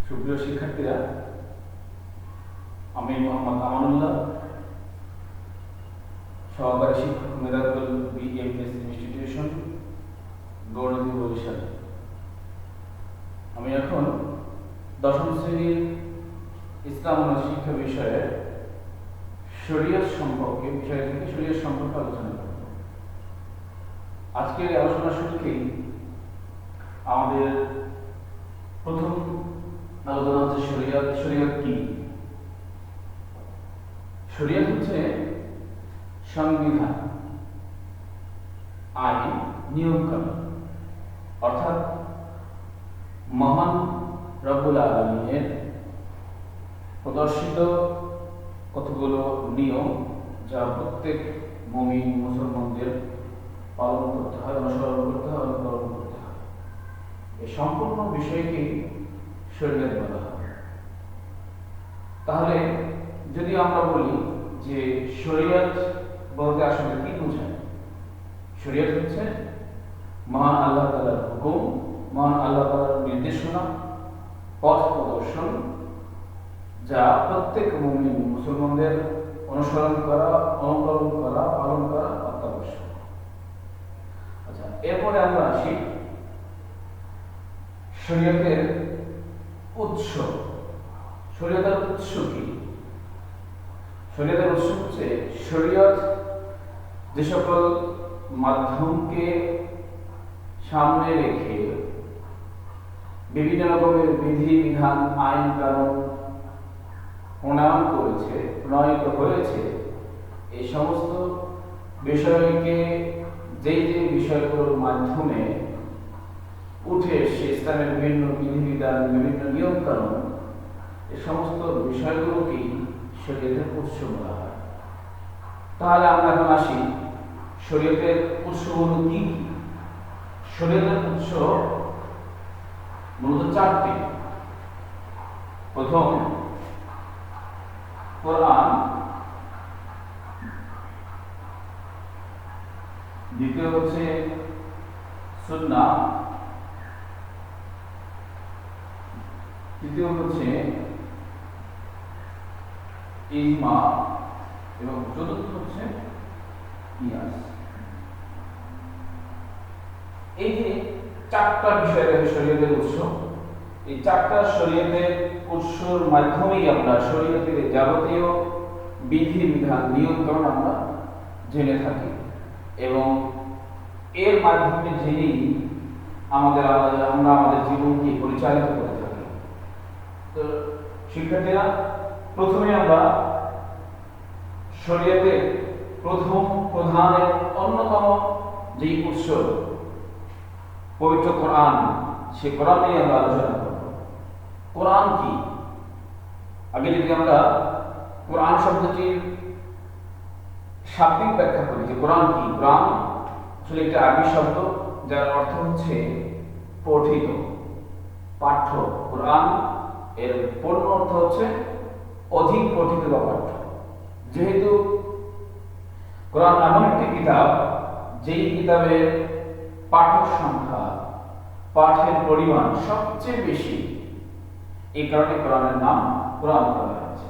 সুপ্রিয় শিক্ষার্থীরা, আমি মোহাম্মদ আমানুল্লাহ, সহকারী শিক্ষক, মেধাকুল বিএমএস ইনস্টিটিউশন, গৌরনদী, বরিশাল। আমি এখন দশম শ্রেণীর ইসলাম শিক্ষা বিষয়ে শরীয়ত সম্পর্কে আলোচনা করব। আজকের আলোচনা শুরুতেই আমাদের প্রথম আলোচনা হচ্ছে শরীয়ত। শরীয়ত কি? শরীয়ত হচ্ছে সংবিধান, আইন, নিয়মকানুন, অর্থাৎ মহান রব্বুল আলামিনের প্রদর্শিত কতগুলো নিয়ম, যা প্রত্যেক মুমিন মুসলমানদের পালন করতে হয়, অনুসরণ করতে হয়, অনুকরণ করতে হয়। এই সম্পূর্ণ বিষয়কে শরীয়ত বলা হয়। তাহলে যদি আমরা বলি যে শরীয়ত বলতে আসলে কি বোঝায়, শরীয়ত হচ্ছে মহান আল্লাহ তাআলার হুকুম, মহান আল্লাহ তাআলার নির্দেশনা, পথ প্রদর্শন, যা প্রত্যেক মুমিন মুসলমানদের অনুসরণ করা, অনুকরণ করা, পালন করা অত্যাবশ্যক। আচ্ছা, এরপরে আমরা আসি শরীয়তের উৎস। শরীয়তের উৎস কি? শরীয়তের উৎস হচ্ছে শরীয়ত যে সকল মাধ্যমকে সামনে রেখে বিভিন্ন রকমের বিধি বিধান, আইন কানুন প্রণয়িত হয়েছে, এই সমস্ত বিষয়কে যে বিষয়গুলোর মাধ্যমে উঠে এসে ইসলামের বিভিন্ন বিধিবিধান, বিভিন্ন নিয়ম কানুন, এই সমস্ত বিষয়গুলোকেই শরীয়তের উৎস বলা হয়। তাহলে আমরা এখন আসি শরীয়তের উৎসগুলো কি কি? শরীয়তের উৎস মূলত চারটি। প্রথম কোরআন, দ্বিতীয় হচ্ছে সুন্নাহ, তৃতীয় হচ্ছে ইজমা এবং চতুর্থ হচ্ছে কিয়াস। এই যে চারটা বিষয় রয়েছে শরীয়তের উৎস, এই চারটা শরীয়তের উৎসর মাধ্যমেই আমরা শরীয়তের যাবতীয় বিধি বিধান, নিয়ন্ত্রণ আমরা জেনে থাকি এবং এর মাধ্যমে জেনেই আমরা আমাদের জীবনকে পরিচালিত করে থাকি। তো শিক্ষার্থীরা, প্রথমে আমরা শরীয়তের প্রথম প্রধান এবং অন্যতম যে উৎস পবিত্র কোরআন, সে কোরআন নিয়ে আমরা আলোচনা করব। কোরআন কি? আগে যদি আমরা কোরআন শব্দটির শাব্দিক ব্যাখ্যা করি যে কোরআন কি, কোরআন আসলে একটা আরবি শব্দ যার অর্থ হচ্ছে পঠিত, পাঠ্য। কোরআন এর পূর্ণ অর্থ হচ্ছে অধিক পঠিত বা পাঠ্য। যেহেতু কোরআন এমন একটি কিতাব, যেই কিতাবের পাঠক সংখ্যা, পাঠের পরিমাণ সবচেয়ে বেশি, এই কারণে কোরআনের নাম কোরআন বলা হয়েছে।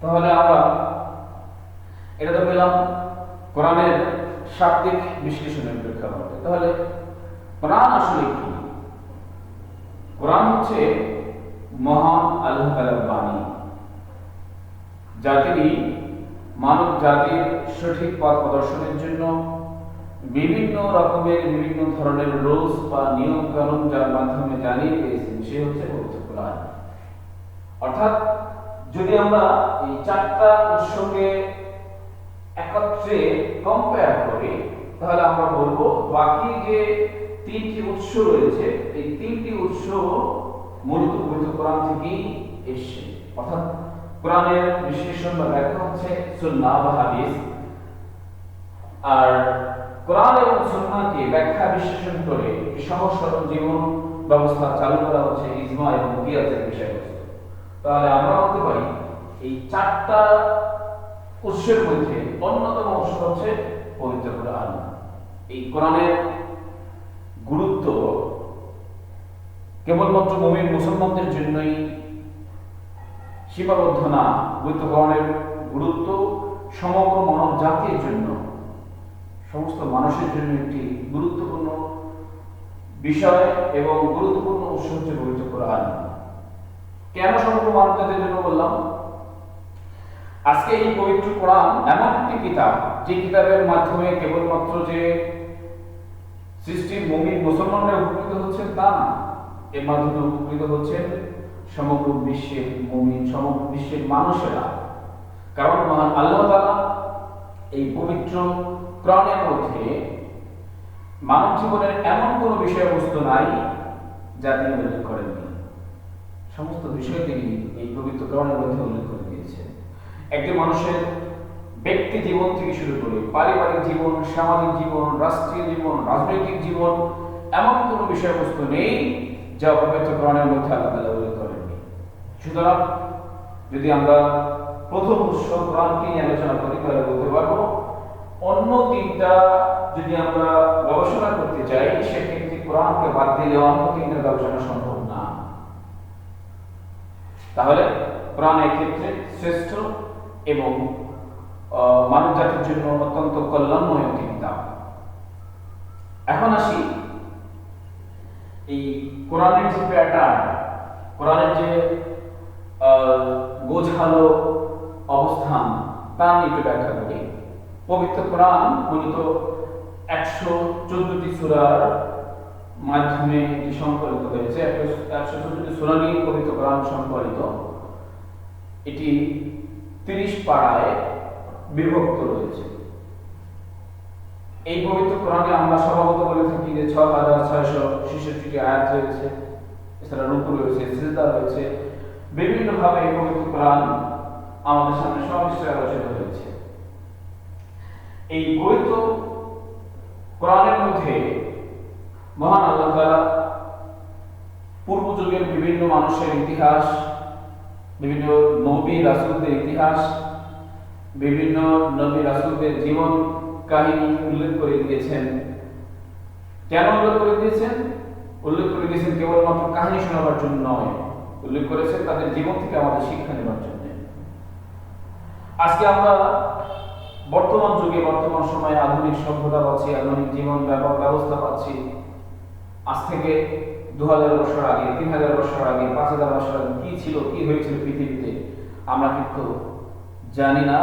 তাহলে আমরা এটা তো পেলাম কোরআনের শাব্দিক বিশ্লেষণের প্রেক্ষাপটে। তাহলে কোরআন আসলে কি? কোরআন হচ্ছে মহান আল্লাহ তাআলার বাণী, যা তিনি মানব জাতির সঠিক পথ প্রদর্শনের জন্য বিভিন্ন রকমের, বিভিন্ন ধরনের রুলস বা নিয়ম কানুন যার মাধ্যমে জানিয়ে দিয়েছেন, সে হচ্ছে পবিত্র কোরআন। অর্থাৎ যদি আমরা এই চারটা উৎসকে একত্রে কম্পেয়ার করি, তাহলে আমরা বলবো বাকি যে তিনটি উৎস রয়েছে, এই তিনটি উৎস মূলত পবিত্র কোরআন থেকেই এসেছে। অর্থাৎ কোরআনের বিশ্লেষণ বা ব্যাখ্যা হচ্ছে সুন্নাহ বা হাদিস, আর কোরআন এবং সুন্নাহকে ব্যাখ্যা বিশ্লেষণ করে সহজ সরল জীবন ব্যবস্থা চালু করা হচ্ছে ইজমা এবং কিয়াসের বিষয়বস্তু। তাহলে আমরা বলতে পারি এই চারটা উৎসের মধ্যে অন্যতম উৎস হচ্ছে পবিত্র কোরআন। এই কোরআনের গুরুত্ব কেবলমাত্র মুমিন মুসলমানদের জন্যই সীমাবদ্ধ না, পবিত্র কোরআনের গুরুত্ব সমগ্র মানব জাতির জন্য, সমস্ত মানুষের জন্য একটি গুরুত্বপূর্ণ বিষয় এবং গুরুত্বপূর্ণ উৎস হচ্ছে পবিত্র কোরআন। কেন সমগ্র মানব জাতির জন্য বললাম? আজকে এই পবিত্র কোরআন এমন একটি কিতাব, যে কিতাবের মাধ্যমে কেবলমাত্র যে সৃষ্টির মুমিন মুসলমানরা উপকৃত হচ্ছেন তা না, এর মাধ্যমে উপকৃত হচ্ছেন সমগ্র বিশ্বের মুমিন, সমগ্র বিশ্বের মানুষেরা। কারণ মহান আল্লাহ তাআলা এই পবিত্র কোরআনের মধ্যে মানব জীবনের এমন কোনো বিষয়বস্তু নাই যা তিনি উল্লেখ করেননি। সমস্ত বিষয় তিনি এই পবিত্র কোরআনের মধ্যে উল্লেখ করে দিয়েছেন। একজন মানুষের ব্যক্তি জীবন থেকে শুরু করে পারিবারিক জীবন, সামাজিক জীবন, রাষ্ট্রীয় জীবন, রাজনৈতিক জীবন, এমন কোনো বিষয়বস্তু নেই যা পবিত্র কোরআনের মধ্যে আল্লাহ তাআলা উল্লেখ করেননি। সুতরাং যদি আমরা প্রথম উৎস কোরআনকে নিয়ে আলোচনা করি, তাহলে বলতে পারবো অন্য তিনটা যদি আমরা গবেষণা করতে চাই, সেক্ষেত্রে কোরআনকে বাদ দিলে অন্য তিনটা গবেষণা সম্ভব না। তাহলে কোরআন এই ক্ষেত্রে শ্রেষ্ঠ এবং মানব জাতির জন্য অত্যন্ত কল্যাণময় একটি কিতাব। এখন আসি এই কোরআনের যে প্যাটার্ন, কোরআনের যে গোছালো অবস্থান, তা নিয়ে একটু ব্যাখ্যা করি। পবিত্র কোরআন মূলত 114টি সূরার মাধ্যমে সংকলিত হয়েছে। 114টি সূরা নিয়ে পবিত্র কোরআন সংকলিত। এটি 30 পাড়ায় বিভক্ত রয়েছে। এই পবিত্র কোরআনে আমরা স্বভাবত বলে থাকি যে 6666টি আয়াত রয়েছে, এছাড়া রুকু রয়েছে, সিজদা রয়েছে। বিভিন্ন ভাবে এই পবিত্র কোরআন আমাদের সামনে সবিস্তারে আলোচিত হয়েছে। এই পবিত্র কোরআনের মধ্যে মহান আল্লাহ তাআলা পূর্ব যুগের বিভিন্ন মানুষের ইতিহাস, বিভিন্ন নবী রাসূলদের ইতিহাস, বিভিন্ন নবী রাসূলদের জীবন কাহিনী উল্লেখ করে দিয়েছেন। কেন উল্লেখ করে দিয়েছেন? উল্লেখ করে দিয়েছেন কেবলমাত্র কাহিনী শোনাবার জন্য নয়, উল্লেখ করেছেন তাদের জীবন থেকে আমাদের শিক্ষা নেবার জন্য। আজকে আমরা বর্তমান যুগে, বর্তমান সময়ে আধুনিক সভ্যতা পাচ্ছি, আধুনিক জীবন ব্যবস্থা পাচ্ছি। আজ থেকে 2000 বছর আগে, 3000 বছর আগে, 5000 বছর আগে কি ছিল, কি হয়েছিল পৃথিবীতে আমরা কিন্তু জানি না,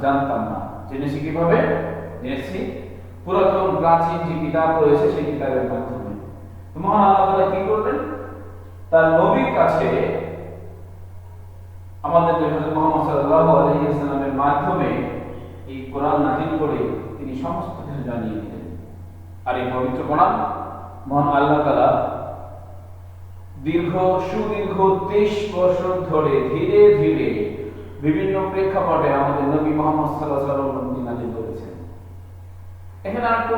জানতাম না। জেনেছি কিভাবে? জেনেছি পুরাতন প্রাচীন যে কিতাব রয়েছে সেই কিতাবের মাধ্যমে। মহান আল্লাহ তাআলা কি করলেন? তার নবীর কাছে আমাদের হযরত মুহাম্মদ সাল্লাল্লাহু আলাইহি ওয়াসাল্লামের মাধ্যমে এই কোরআন নাযিল করে তিনি সমস্ত কিছু জানিয়ে দিলেন। আর এই পবিত্র কোরআন মহান আল্লাহ তাআলা সুদীর্ঘ 23 বছর ধরে ধীরে ধীরে বিভিন্ন প্রেক্ষাপটে আমাদের নবী মুহাম্মদ সাল্লাল্লাহু আলাইহি ওয়াসাল্লাম নাযিল করেছেন। এখানে আরেকটা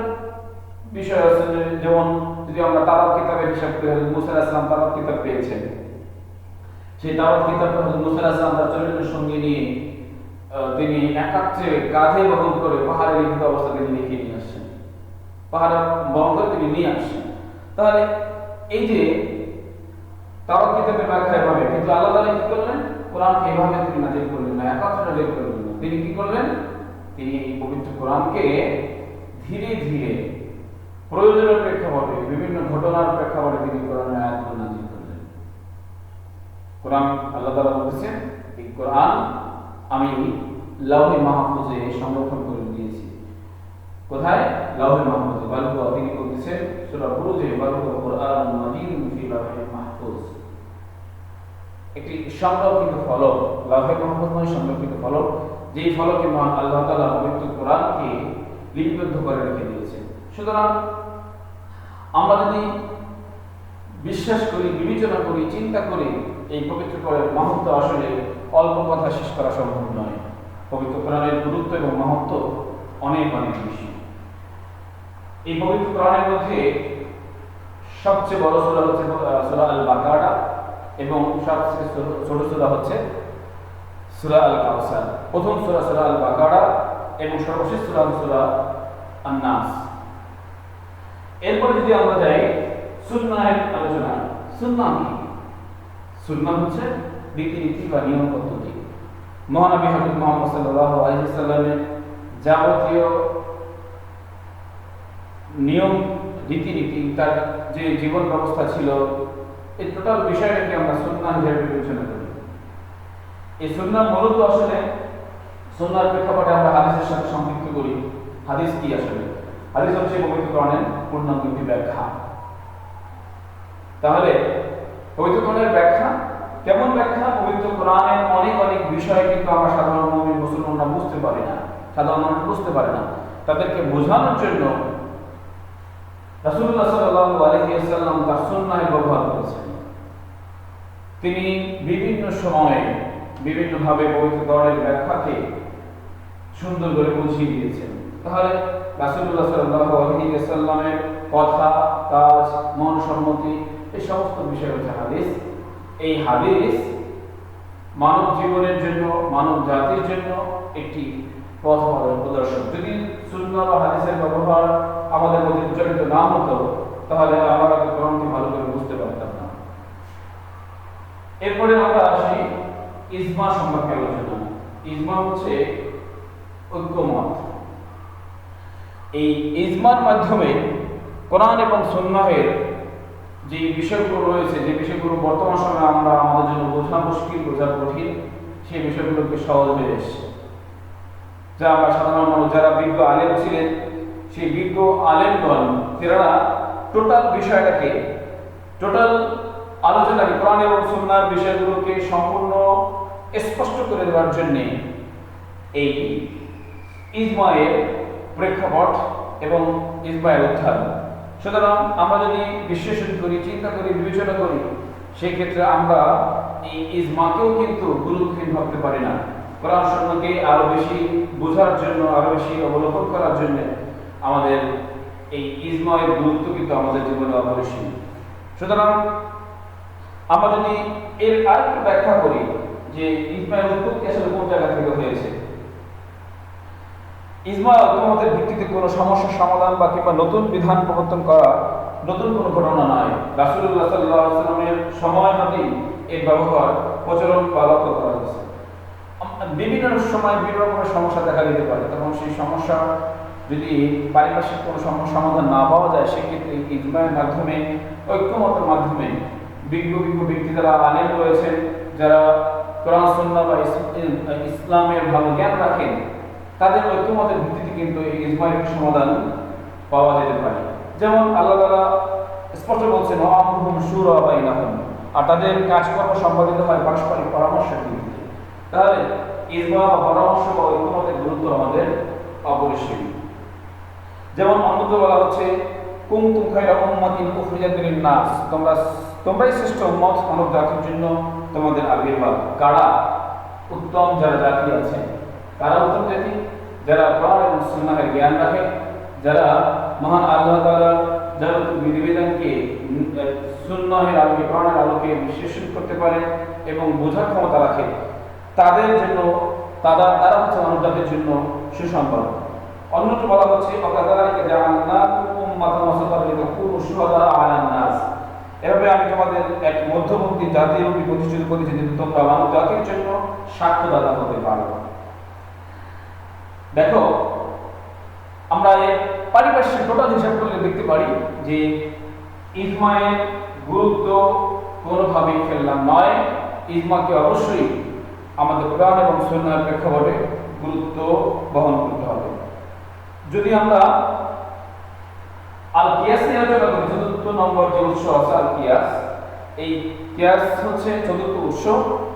বিষয় আছে, যেমন যদি আমরা তাওরাত কিতাবের হিসাব করি, হযরত মুসা আলাইহিস সালাম তাওরাত কিতাব পেয়েছেন। সেই তাওরাত কিতাব হযরত মুসা আলাইহিস সালাম তার চরিত্রের সঙ্গে নিয়ে তিনি একাত্রে কাঁধে বহন করে পাহাড়ে লিখিত অবস্থায় তিনি লিখে নিয়ে আসছেন, পাহাড়ে বহন করে তিনি নিয়ে আসছেন। তাহলে এই যে তাওরাত কিতাবের ব্যাখ্যা এভাবে, কিন্তু আল্লাহ তাআলা কি করলেন? কোরআনকে এভাবে তিনি নাযিল করলেন না, একাত্রে নাযিল করলেন না। তিনি কি করলেন? তিনি এই পবিত্র কোরআনকে ধীরে ধীরে প্রয়োজনের প্রেক্ষাপটে, বিভিন্ন ঘটনার প্রেক্ষাপটে তিনি কোরআনের আয়াতগুলো নাযিল করলেন। কোরআন আল্লাহ তাআলা বলেছেন, এই কোরআন আমি লাউহে মাহফুজে সংরক্ষণ করে দিয়েছি। কোথায়? লাউহে মাহফুজে। বালুকা তিনি বলতেছেন সূরা বুরুজে, বালুকা কোরআন মাজিদুন ফি লাউহে মাহফুজ। একটি সংরক্ষিত ফলক, লাউহে মাহফুজ মানে সংরক্ষিত ফলক, যেই ফলকে মহান আল্লাহ তাআলা পবিত্র কোরআনকে লিপিবদ্ধ করে রেখে দিয়েছেন। সুতরাং আমরা যদি বিশ্বাস করি, বিবেচনা করি, চিন্তা করি, এই পবিত্র কোরআনের মাহাত্ম্য আসলে অল্প কথা শেষ করা সম্ভব নয়। পবিত্র কোরআনের গুরুত্ব এবং মাহাত্ম্য অনেক অনেক বেশি। এই পবিত্র কোরআনের মধ্যে সবচেয়ে বড় সূরা হচ্ছে সূরা আল বাকারা এবং সবচেয়ে ছোট সূরা হচ্ছে সূরা আল কাউসার। প্রথম সূরা সূরা আল বাকারা এবং সর্বশেষ সূরা সূরা আন-নাস। এরপর যদি আমরা যাই সুন্নাহের আলোচনা, সুন্নাহ কি? সুন্নাহ হচ্ছে রীতিনীতি বা নিয়ম পদ্ধতি। মহানবী হযরত মুহাম্মদ সাল্লাল্লাহু আলাইহি ওয়াসাল্লামের যাবতীয় নিয়ম রীতিনীতি, তার যে জীবন ব্যবস্থা ছিল, এই টোটাল বিষয়টাকে আমরা সুন্নাহ হিসেবে বিবেচনা করি। এই সুন্নাহ মূলত আসলে সুন্নাহর প্রেক্ষাপটে আমরা হাদিসের সাথে সম্পৃক্ত করি। হাদিস কি আসলে? হাদিস হচ্ছে পবিত্র কোরআনের পূর্ণাঙ্গ একটি ব্যাখ্যা। তাহলে পবিত্র কোরআনের ব্যাখ্যা কেমন ব্যাখ্যা? পবিত্র কোরআনের অনেক অনেক বিষয় কিন্তু আমরা সাধারণ মুমিন মুসলমানরা বুঝতে পারি না, সাধারণ মানুষ বুঝতে পারে না। তাদেরকে বোঝানোর জন্য রাসূলুল্লাহ সাল্লাল্লাহু আলাইহি ওয়াসাল্লাম তার সুন্নাহ ব্যবহার করেছেন। তিনি বিভিন্ন সময়ে বিভিন্নভাবে পবিত্র কোরআনের ব্যাখ্যাকে সুন্দর করে বুঝিয়ে দিয়েছেন। তাহলে রাসূলুল্লাহ সাল্লাল্লাহু আলাইহি ওয়াসাল্লামের কথা, কাজ, মন সম্মতি, এই সমস্ত বিষয় হচ্ছে হাদিস। এই হাদিস মানব জীবনের জন্য, মানব জাতির জন্য একটি পথ প্রদর্শক। যদি সুন্নাহ বা হাদিসের ব্যবহার আমাদের মধ্যে প্রচলিত না হতো, তাহলে আমরা কোরআনকে ভালো করে বুঝতে পারতাম না। এরপরে আমরা আসি ইজমা সম্পর্কে আলোচনা। ইজমা হচ্ছে ঐক্যমত। এই ইজমার মাধ্যমে কোরআন এবং সুন্নাহের যে বিষয়গুলো রয়েছে, যে বিষয়গুলো বর্তমান সময়ে আমরা আমাদের জন্য বোঝা মুশকিল, বোঝা কঠিন, সেই বিষয়গুলোকে সহজ হয়ে এসছে। যা আমরা সাধারণ মানুষ, যারা বিজ্ঞ আলেম ছিলেন, সেই বিজ্ঞ আলেমগণ তারা টোটাল বিষয়টাকে, টোটাল আলোচনাকে, কোরআন এবং সুন্নাহর বিষয়গুলোকে সম্পূর্ণ স্পষ্ট করে দেওয়ার জন্যে এই ইজমায়ের প্রেক্ষাপট এবং ইজমায়ের উত্থান। সুতরাং আমরা যদি বিশ্লেষণ করি, চিন্তা করি, বিবেচনা করি, সেই ক্ষেত্রে আমরা এই ইজমাকেও কিন্তু গুরুত্বহীন ভাবতে পারি না। কোরআন সুন্নাহকে আরো বেশি বোঝার জন্য, আরো বেশি অবলোকন করার জন্য আমাদের এই ইজমায়ের গুরুত্ব কিন্তু আমাদের জীবনে অপরিসীম। সুতরাং আমরা যদি এর আরেকটু ব্যাখ্যা করি যে ইজমায়ের উৎপত্তি আসলে কোন জায়গা থেকে হয়েছে। ইজমা ঐক্যমতের ভিত্তিতে কোনো সমস্যার সমাধান বা কিংবা নতুন বিধান প্রবর্তন করা নতুন কোনো ঘটনা নয়। রাসূলুল্লাহ সাল্লাল্লাহু আলাইহি ওয়াসাল্লামের সময় হতেই এর ব্যবহার প্রচলন বা লক্ষ্য করা হয়েছে। বিভিন্ন সময় বিভিন্ন রকমের সমস্যা দেখা দিতে পারে, তখন সেই সমস্যা যদি পারিপার্শ্বিক কোনো সমস্যার সমাধান না পাওয়া যায়, সেক্ষেত্রে ইজমায়ের মাধ্যমে, ঐক্যমতের মাধ্যমে বিজ্ঞ ব্যক্তি যারা আলেম রয়েছেন, যারা কোরআন সুন্নাহ বা ইসলামের ভালো জ্ঞান রাখেন, তাদের ঐক্যমতের ভিত্তিতে কিন্তু এই ইজমায়ের সমাধান পাওয়া যেতে পারে। যেমন আল্লাহ তাআলা স্পষ্ট বলছেন, আমরুহুম শুরা বাইনাহুম, আর তাদের কাজকর্ম সম্পাদিত হয় পারস্পরিক পরামর্শের ভিত্তিতে। তাহলে ইজমা বা পরামর্শ বা ঐক্যমতের গুরুত্ব আমাদের অপরিসীম। যেমন অন্যত্র বলা হচ্ছে, কুনতুম খায়রা উম্মাতিন উখরিজাত লিন-নাস, তোমরাই শ্রেষ্ঠ উম্মত মানব জাতির জন্য, তোমাদের আবির্ভাব। কারা উত্তম? যারা জাতি আছে। কারা উত্তম জাতি? যারা কোরআন এবং সুন্নাহের জ্ঞান রাখে, যারা মহান আল্লাহ তাআলার যাবতীয় বিধিবিধানকে সুন্নাহের আলোকে, কোরআনের আলোকে বিশ্লেষণ করতে পারে এবং বোঝার ক্ষমতা রাখে, তাদের জন্য, তারা হচ্ছে মানব জাতির জন্য সুসংবাদ। অন্যত্র বলা হচ্ছে, অকাযালিকা জাআলনাকুম উম্মাতান ওয়াসাতান লিতাকুনু শুহাদা আলান নাস, এভাবে আমি তোমাদের এক মধ্যবর্তী জাতি রূপে প্রতিষ্ঠিত করেছি, যেন তোমরা মানব জাতির জন্য সাক্ষ্যদাতা হতে পারো। দেখো, আমরা এর পারিপার্শ্বিক টোটাল হিসাব করলে দেখতে পারি যে ইজমায়ের গুরুত্ব কোনোভাবেই ফেললাম নয়। ইজমাকে অবশ্যই আমাদের কোরআন এবং সুন্নাহর প্রেক্ষাপটে গুরুত্ব বহন করতে হবে। যদি আমরা আল কিয়াস নিয়ে আলোচনা করি, চতুর্থ নম্বর যে উৎস আছে আল কিয়াস, এই কিয়াস হচ্ছে চতুর্থ উৎস।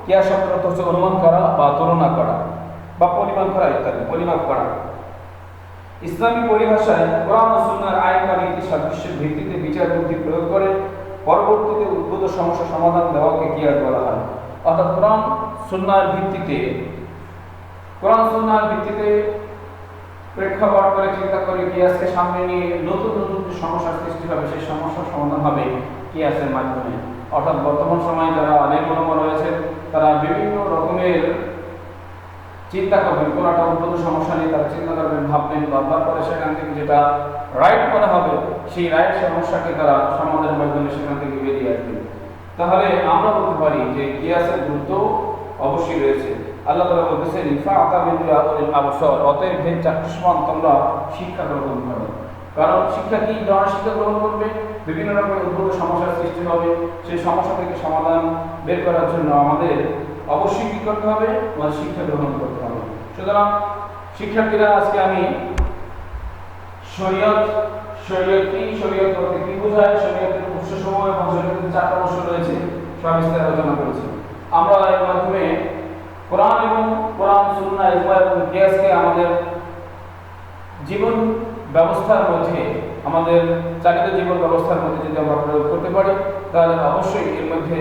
কিয়াস শব্দের অর্থ হচ্ছে অনুমান করা বা তুলনা করা বা পরিমাপ করা ইত্যাদি, পরিমাপ করা। ইসলামী পরিভাষায় কোরআন ও সুন্নাহর আইন বা নীতি সাদৃশ্যের ভিত্তিতে বিচার বুদ্ধি প্রয়োগ করে পরবর্তীতে উদ্ভূত সমস্যার সমাধান দেওয়াকে কিয়াস বলা হয়। অর্থাৎ কোরআন সুন্নাহর ভিত্তিতে প্রেক্ষাপট করে চিন্তা করে কিয়াসকে সামনে নিয়ে নতুন নতুন যে সমস্যার সৃষ্টি হবে, সেই সমস্যার সমাধান হবে কিয়াসের মাধ্যমে। অর্থাৎ বর্তমান সময়ে যারা আলেম ওলামা রয়েছেন, তারা বিভিন্ন রকমের চিন্তা করবেন, কোনো একটা উদ্ভূত সমস্যা নিয়ে তারা চিন্তা করবেন, ভাববেন, ভাববার পরে সেখান থেকে যেটা রাইট মনে হবে, সেই রাইট সমস্যাকে তারা সমাধানের মাধ্যমে সেখান থেকে বেরিয়ে আসবেন। তাহলে আমরা বলতে পারি যে কিয়াসের গুরুত্ব অবশ্যই রয়েছে। আল্লাহ তাআলা বলতেছেন ফাআতাবিরু আউলিল আবসার, অতএব হে চাক্ষুষমান তোমরা শিক্ষা গ্রহণ করো। কারণ শিক্ষা কি ধরনের শিক্ষা গ্রহণ করবে? বিভিন্ন রকমের উদ্ভূত সমস্যার সৃষ্টি হবে, সেই সমস্যা থেকে সমাধান বের করার জন্য আমাদের অবশ্যই কি করতে হবে? আমাদের শিক্ষা গ্রহণ করতে হবে। সুতরাং শিক্ষার্থীরা, আজকে আমি শরীয়ত কি, শরীয়ত বলতে কি বোঝায়, শরীয়তের উৎসসমূহ এবং শরীয়তের 4টা উৎস রয়েছে, সবিস্তারে আলোচনা করেছি। আমরা এর মাধ্যমে কোরআন, সুন্নাহ, ইজমা এবং কিয়াসকে আমাদের জীবন ব্যবস্থার মধ্যে, আমাদের চালিত জীবন ব্যবস্থার মধ্যে যদি আমরা প্রয়োগ করতে পারি, তাহলে অবশ্যই এর মধ্যে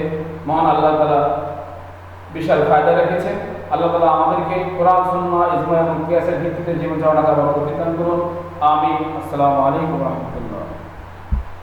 মহান আল্লাহ তাআলা বিশাল ফায়দা রেখেছেন। আল্লাহ তাআলা আমাদেরকে কোরআন, সুন্নাহ, ইজমা এবং কিয়াসের ভিত্তিতে জীবন চালানোর তৌফিক দান করুন। আমিন। আসসালামু আলাইকুম ওয়া রাহমাতুল্লাহ।